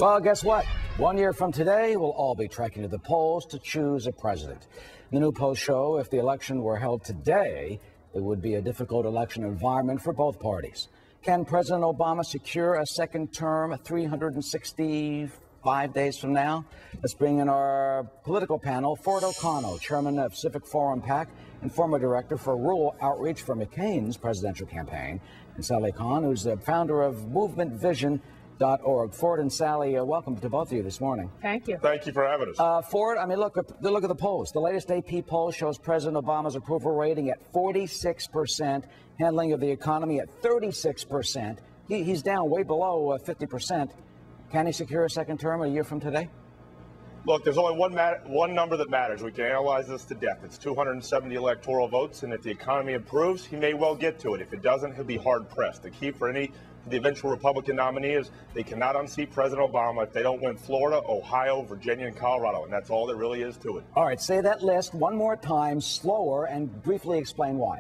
Well, guess what? 1 year from today, we'll all be trekking to the polls to choose a president. The new polls show if the election were held today, it would be a difficult election environment for both parties. Can President Obama secure a second term 365 days from now? Let's bring in our political panel, Ford O'Connell, chairman of Civic Forum PAC and former director for rural outreach for McCain's presidential campaign, and Sally Kohn, who's the founder of movementvision.org. Ford and Sally, welcome to both of you this morning. Thank you. Thank you for having us. Ford, I mean, look at the polls. The latest AP poll shows President Obama's approval rating at 46%, handling of the economy at 36%. He's down way below 50%. Can he secure a second term a year from today? Look, there's only one number that matters. We can analyze this to death. It's 270 electoral votes, and if the economy improves, he may well get to it. If it doesn't, he'll be hard-pressed. The key for the eventual Republican nominee is they cannot unseat President Obama if they don't win Florida, Ohio, Virginia, and Colorado, and that's all there really is to it. All right, say that list one more time, slower, and briefly explain why.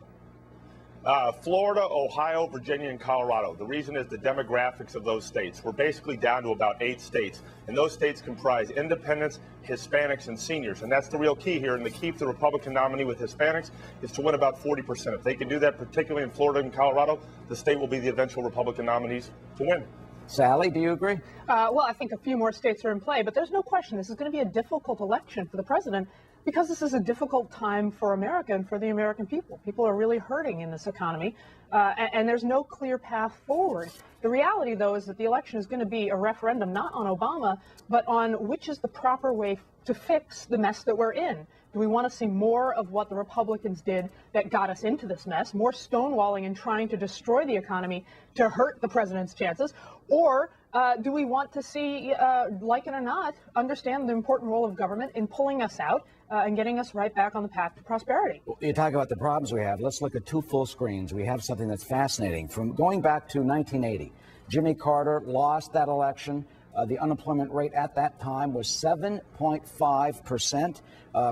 Florida, Ohio, Virginia, and Colorado. The reason is the demographics of those states. We're basically down to about 8 states, and those states comprise independents, Hispanics, and seniors, and that's the real key here. And the key for the Republican nominee with Hispanics is to win about 40%. If they can do that, particularly in Florida and Colorado, the state will be the eventual Republican nominees to win. Sally, do you agree? Well, I think a few more states are in play, but there's no question this is going to be a difficult election for the president because this is a difficult time for America and for the American people. People are really hurting in this economy, and there's no clear path forward. The reality, though, is that the election is going to be a referendum not on Obama, but on which is the proper way to fix the mess that we're in. Do we want to see more of what the Republicans did that got us into this mess, more stonewalling and trying to destroy the economy to hurt the president's chances? Or do we want to see, like it or not, understand the important role of government in pulling us out and getting us right back on the path to prosperity? You talk about the problems we have. Let's look at 2 full screens. We have something that's fascinating. From going back to 1980, Jimmy Carter lost that election. The unemployment rate at that time was 7.5%.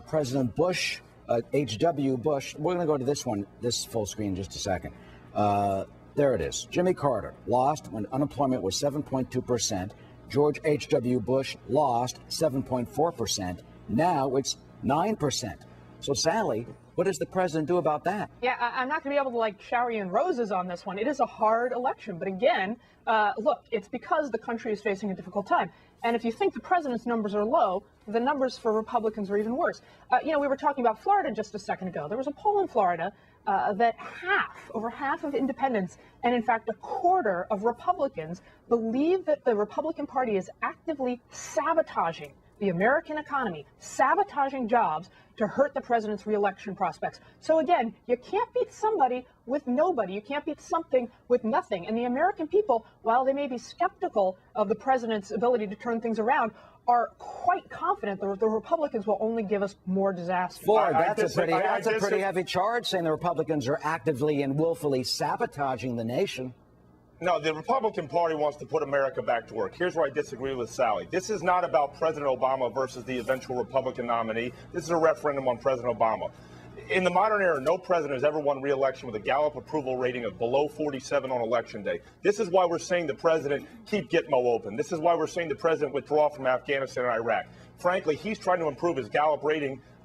President Bush, H.W. Bush, we're going to go to this one, this full screen in just a second. There it is. Jimmy Carter lost when unemployment was 7.2%. George H.W. Bush lost 7.4%. Now it's 9%. So, Sally, what does the president do about that? Yeah, I'm not going to be able to shower you in roses on this one. It is a hard election. But again, look, it's because the country is facing a difficult time. And if you think the president's numbers are low, the numbers for Republicans are even worse. We were talking about Florida just a second ago. There was a poll in Florida that over half of independents, and in fact a quarter of Republicans, believe that the Republican Party is actively sabotaging the American economy, sabotaging jobs to hurt the president's reelection prospects. So again, you can't beat somebody with nobody. You can't beat something with nothing. And the American people, while they may be skeptical of the president's ability to turn things around, are quite confident that the Republicans will only give us more disaster. Ford, that's a pretty heavy charge, saying the Republicans are actively and willfully sabotaging the nation. No, the Republican Party wants to put America back to work. Here's where I disagree with Sally. This is not about President Obama versus the eventual Republican nominee. This is a referendum on President Obama. In the modern era, no president has ever won re-election with a Gallup approval rating of below 47 on Election Day. This is why we're seeing the president keep Gitmo open. This is why we're seeing the president withdraw from Afghanistan and Iraq. Frankly, he's trying to improve his Gallup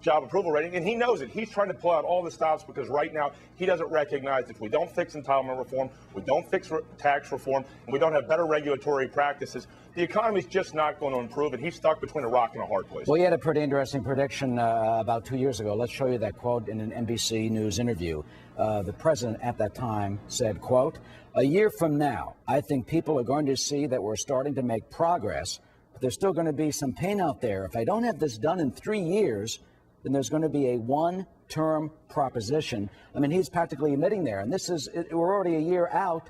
job approval rating, and he knows it. He's trying to pull out all the stops because right now he doesn't recognize if we don't fix entitlement reform, we don't fix tax reform, and we don't have better regulatory practices, the economy's just not going to improve, and he's stuck between a rock and a hard place. Well, you had a pretty interesting prediction about 2 years ago. Let's show you that quote in an NBC News interview. The president at that time said, quote, "A year from now, I think people are going to see that we're starting to make progress, but there's still going to be some pain out there. If I don't have this done in 3 years, then there's going to be a one-term proposition." I mean, he's practically admitting there, and we're already a year out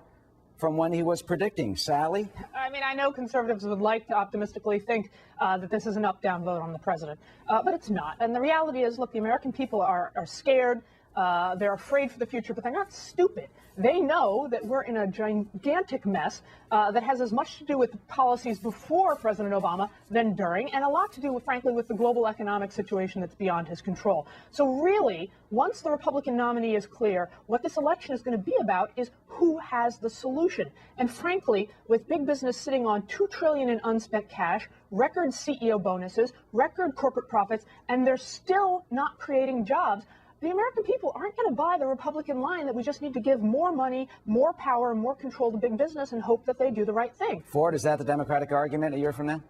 from when he was predicting. Sally? I mean, I know conservatives would like to optimistically think that this is an up-down vote on the president, but it's not. And the reality is, look, the American people are scared. They're afraid for the future, but they're not stupid. They know that we're in a gigantic mess that has as much to do with policies before President Obama than during, and a lot to do, frankly, with the global economic situation that's beyond his control. So really, once the Republican nominee is clear, what this election is going to be about is who has the solution. And frankly, with big business sitting on $2 trillion in unspent cash, record CEO bonuses, record corporate profits, and they're still not creating jobs, the American people aren't going to buy the Republican line that we just need to give more money, more power, more control to big business and hope that they do the right thing. Ford, is that the Democratic argument a year from now?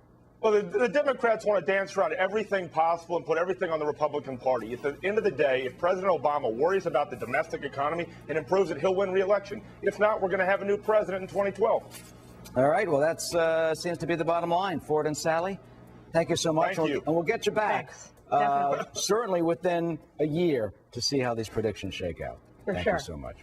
Well, the Democrats want to dance around everything possible and put everything on the Republican Party. At the end of the day, if President Obama worries about the domestic economy and improves it, he'll win re-election. If not, we're going to have a new president in 2012. All right. Well, that seems to be the bottom line. Ford and Sally, thank you so much. Thank you. And we'll get you back. Thanks. Certainly within a year to see how these predictions shake out. For Thank sure. you so much.